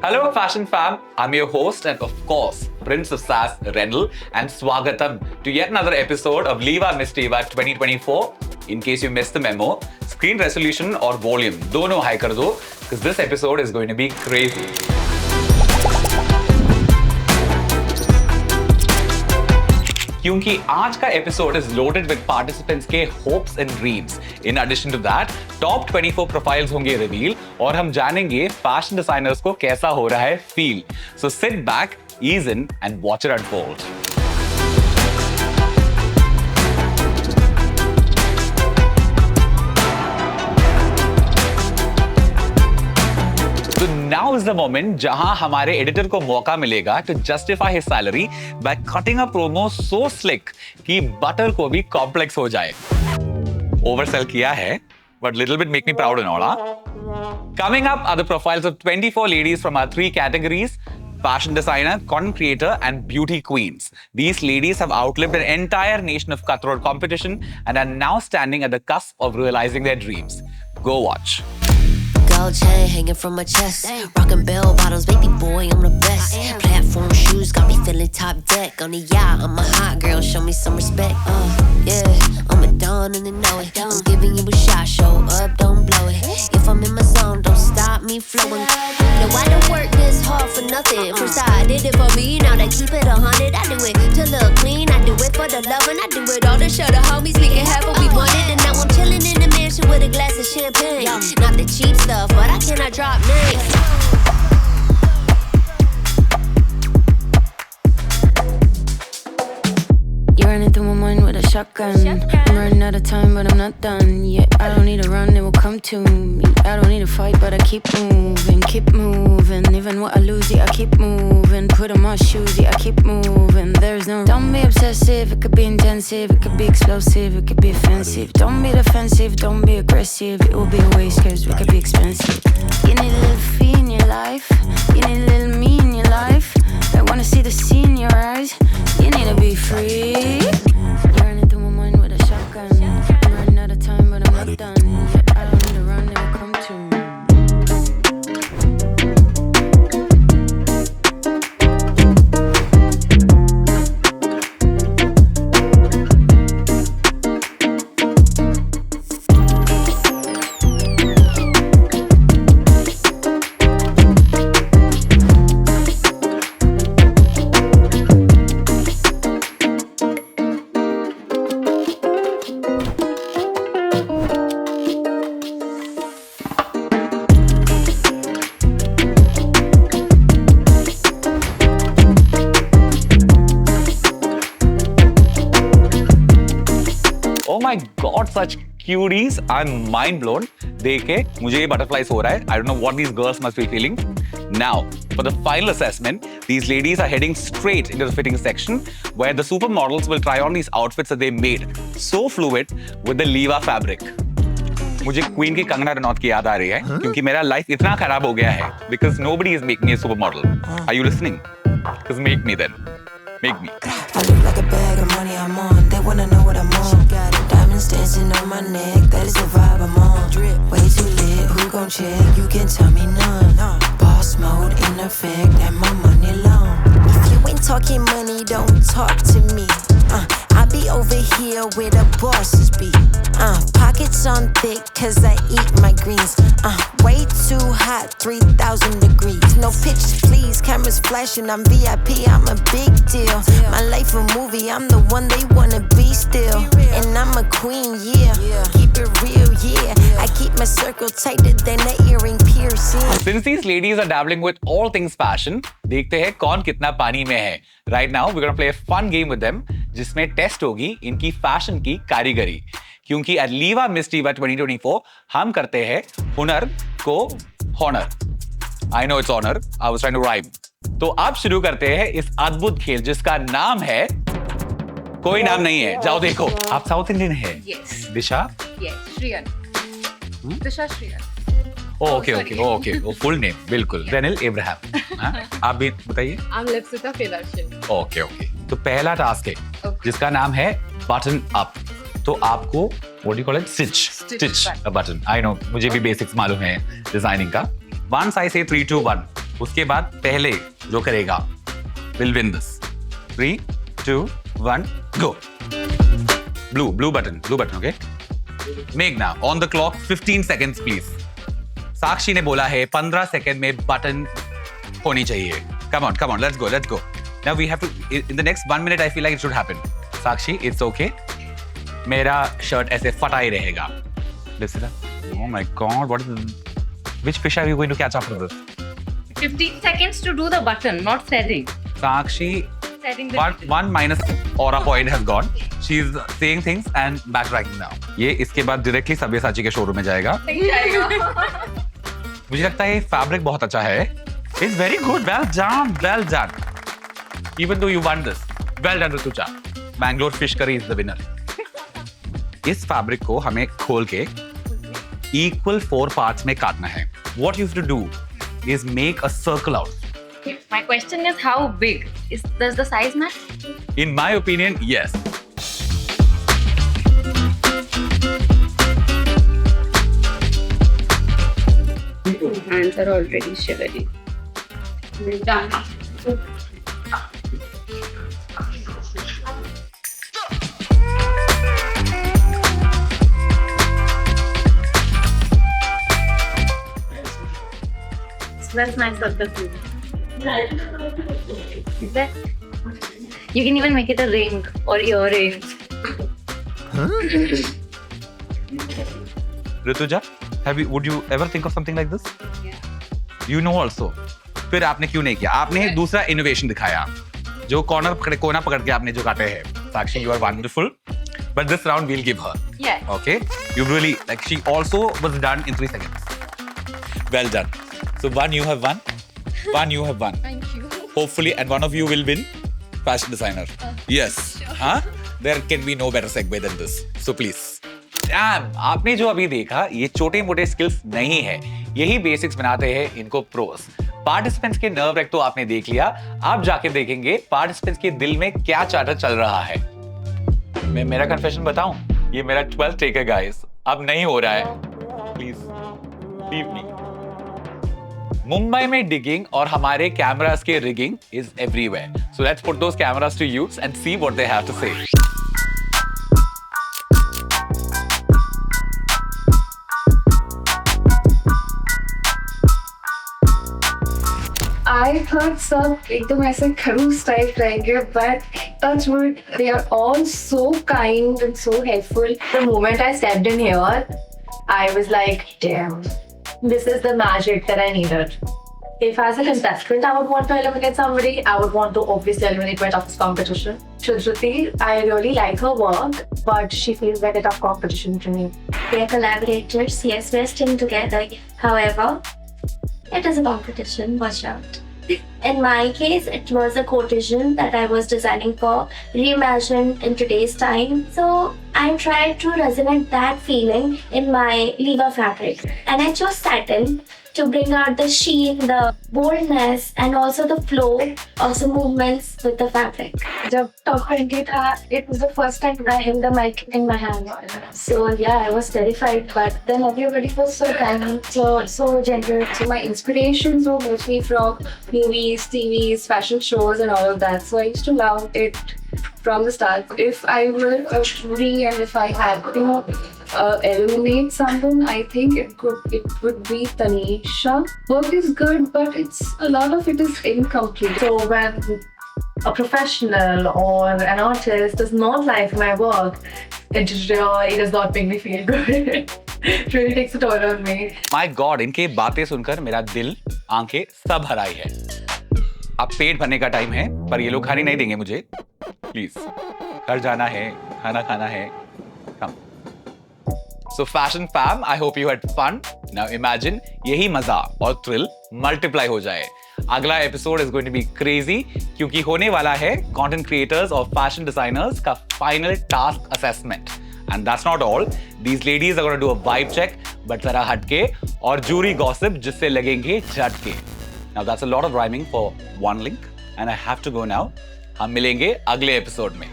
Hello, Fashion Fam. I'm your host and, of course, Prince of Sass, Renal, and Swagatam to yet another episode of Liva Mistiva 2024. In case you missed the memo, screen resolution or volume, dono high kar do, because this episode is going to be crazy. क्योंकि आज का episode is loaded with participants के hopes and dreams. In addition to that, top 24 profiles होंगे reveal और हम जानेंगे fashion designers को कैसा हो रहा है feel. So sit back, ease in and watch it unfold. Now is the moment जहां हमारे एडिटर को मौका मिलेगा to justify his salary by cutting a promo so slick कि बटर को भी कॉम्प्लेक्स हो जाए। ओवरसेल किया है, but little bit make me proud and all, huh? Coming up are the profiles of 24 ladies from our three categories: fashion designer, content creator, and beauty queens. These ladies have outlived an entire nation of cutthroat competition and are now standing at the cusp of realizing their dreams. Go watch. Gold chain hanging from my chest. Rockin' bell bottles, baby boy, I'm the best. Platform shoes got me feeling top deck. On the yacht, I'm a hot girl, show me some respect. Yeah, I'm a dawn and they know it. I'm giving you a shot, show up, don't blow it. If I'm in my zone, don't stop me flowing. No, I don't work this hard for nothing. First I did it for me, now they keep it 100. I do it to look clean, I do it for the love, and I do it all to show the homies we can have what we wanted. And now I'm chilling in the mansion with a glass of champagne. Not the cheap stuff, but I cannot drop names. You're running through my mind with a shotgun. I'm running out of time, but I'm not done. Yeah, I don't need to run, it will come to me. I don't need to fight, but I keep moving, keep moving. Even when I lose, yeah, I keep moving. Put on my shoes, yeah, I keep moving. There's no, don't be obsessive, it could be intensive, it could be explosive, it could be offensive. Don't be defensive, don't be aggressive. It will be a waste, cause we could be expensive. You need a little fee in your life, you need a little me in your life. I wanna see the sea in your eyes, you need to be free. You're running through my mind with a shotgun. I'm running out of time, but I'm not done. I don't need to run, it will come to me. Oh my God, such cuties! I'm mind blown. देख के मुझे ये butterflies हो रहा है. I don't know what these girls must be feeling. Now, for the final assessment, these ladies are heading straight into the fitting section, where the supermodels will try on these outfits that they made, so fluid with the Liva fabric. मुझे queen की कंगना रनौत की याद आ रही है, क्योंकि मेरा life इतना खराब हो गया है, because nobody is making me a supermodel. Are you listening? Because make me then. Make me. I look like a bag of money I'm on. They wanna know what I'm on. Diamonds dancing on my neck. That is the vibe I'm on. Way too lit. Who gon' check? You can tell me none. Boss mode in effect. And my money long. If you ain't talking money, don't talk to me. I be over here where the bosses be. Pockets on thick, cause I eat my greens. Way too hot, 3,000 degrees. No pictures, please. Cameras flashing, I'm VIP, I'm a big deal. My life a movie, I'm the one they wanna be still. And I'm a queen, yeah. Keep it real, yeah. I keep my circle tighter than the earring piercing. Since these ladies are dabbling with all things fashion, देखते हैं कौन कितना पानी में है. Right now, we're gonna play a fun game with them, जिसमें test होगी इनकी फैशन की कारीगरी. क्योंकि at Liva Mistiva 2024 हम करते हैं हुनर को Honor. I know it's honor. I was trying to rhyme. तो अब शुरू करते हैं इस अद्भुत खेल जिसका नाम है, कोई नाम नहीं है, जाओ देखो. आप साउथ इंडियन है? Yes. दिशा? Yes, Shriyan. Disha Shriyan. Okay. वो फुल नेम बिल्कुल. रेनिल इब्राहिम. आप भी बताइए. I'm Lipsita Fedarshin. ओके. तो पहला टास्क है जिसका नाम है बटन अप. तो आपको what do you call it? Stitch a button. I know, मुझे भी बेसिक्स मालूम है डिजाइनिंग का. Once I say 3, 2, 1, उसके बाद पहले जो करेगा will win this. 3, 2, 1, go. Blue button, okay? Make now, on the clock, 15 seconds please. साक्षी ने बोला है 15 सेकंड में बटन होनी चाहिए. Come on, let's go. Now we have to, in the next 1 minute I feel like it should happen. Sakshi, it's okay. मेरा shirt ऐसे फटा ही रहेगा. Listen up. Oh my God, which fish are you going to catch after this? 15 seconds to do the button, not setting. Sakshi, Setting the one minus aura point has gone. She's saying things and backtracking now. ये इसके बाद directly Sabyasachi के showroom में जाएगा. मुझे लगता है ये फैब्रिक बहुत अच्छा है. It's very good. Well done. Even though you won this, well done Rituja. Bangalore fish curry is the winner. इस फैब्रिक को हमें खोल के equal 4 parts में काटना है. What you have to do is make a circle out. My question is how big? Does the size matter? In my opinion, yes. Hands are already shivery. Done. That's nice of the food. You can even make it a ring or earrings. Rituja, would you ever think of something like this? Yeah. You know also. फिर आपने क्यों नहीं किया? आपने दूसरा innovation दिखाया. जो कोना पकड़ के आपने जो काटे हैं. Sakshi, you are wonderful. But this round we'll give her. Yeah. Okay? You really, like, she also was done in 3 seconds. Well done. So one you have won. Thank you. Hopefully, and one of you will win fashion designer. Yes. Sure. Huh? There can be no better segue than this. So please. Damn, आपने जो अभी देखा ये छोटे मोटे skills नहीं है. यही बेसिक्स बनाते हैं इनको प्रोस. पार्टिसिपेंट्स के नर्व रेक तो आपने देख लिया. आप जाके देखेंगे पार्टिसिपेंट्स के दिल में क्या चार्टर चल रहा है. मैं मेरा कन्फेशन बताऊं, ये मेरा 12th टेक है गाइस. अब नहीं हो रहा है. Please leave me. मुंबई में डिगिंग और हमारे कैमरास के rigging is everywhere. So let's put those cameras to use and see what they have to say. I thought सब एकदम ऐसे खरूस टाइप रहेंगे, but touch wood, they are all so kind and so helpful. The moment I stepped in here, I was like, damn, this is the magic that I needed. If as a contestant I would want to eliminate somebody, I would want to obviously eliminate my toughest competition. Shruti, I really like her work, but she feels like a tough competition to me. We are collaborators, yes, we're still together. However, it is a competition, watch out. In my case, it was a quotation that I was designing for, reimagined in today's time. So I tried to resonate that feeling in my lever fabric. And I chose satin to bring out the sheen, the boldness, and also the flow of the movements with the fabric. जब top पहनके था, it was the first time I held the mic in my hand. So yeah, I was terrified, but then everybody was so kind, so generous. So my inspirations were mostly from movies, TVs, fashion shows, and all of that. So I used to love it from the start. If I were a jury and if I had to eliminate someone, I think it would be Tanisha. Work is good, but a lot of it is incomplete. So when a professional or an artist does not like my work, it really does not make me feel good. It really takes a toll on me. My God, इनके बातें सुनकर मेरा दिल, आंखें सब हराई है. अब पेट भरने का टाइम है, पर ये लोग खाने नहीं देंगे मुझे. प्लीज, घर जाना है, खाना खाना है. Come. So fashion fam, I hope you had fun. Now imagine यही मजा और थ्रिल मल्टीप्लाई हो जाए. अगला episode is going to be crazy क्योंकि होने वाला है कंटेंट क्रिएटर्स और फैशन डिजाइनर्स का final task assessment. And that's not all. These ladies are going to do a vibe check, but जरा हटके और जूरी गॉसिप जिससे लगेंगे झटके. Now that's a lot of rhyming for one link, and I have to go now. हम मिलेंगे अगले episode में.